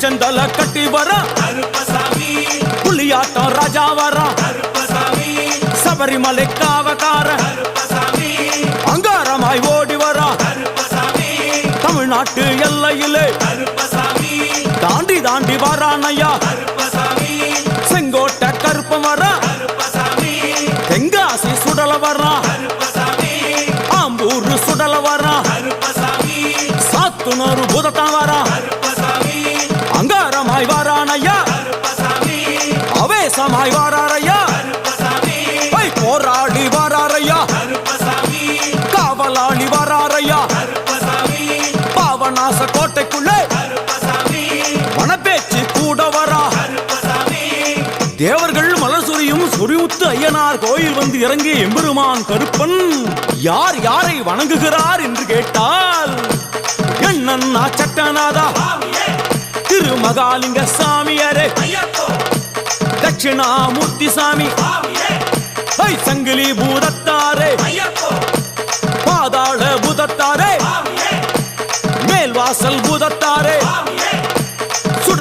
உச்சந்தல கட்டி வர புலியாட்டம் ராஜா வர சபரிமலை காவகார அங்காரமாய் ஓடி வர தமிழ்நாட்டு எல்லையிலே தாண்டி தாண்டி வரானையா செங்கோட்டை கருப்பம் வர தெங்காசி சுடல வர ஆம்பூர் சுடல வர சாத்துனூர் புதத்தான் வர அங்காரமாய் வரானையா அவேசமாய் வராரையா போராடி வராரையா காவலாளி வராரையா பாவநாச கோட்டைக்குள்ளே வனப்பேச்சு கூட வரா தேவர்கள் மலர் சொரியும் சொரிமுத்து ஐயனார் கோயில் வந்து இறங்கிய எம்பெருமான் கருப்பன் யார் யாரை வணங்குகிறார் என்று கேட்டால் என்னன்னா சட்டநாதா திருமகாலிங்க சாமியாரே தட்சிணாமூர்த்தி சாமி சங்கிலி பூதத்தாரே பாதாள பூதத்தாரே மேல்வாசல் பூதத்தாரே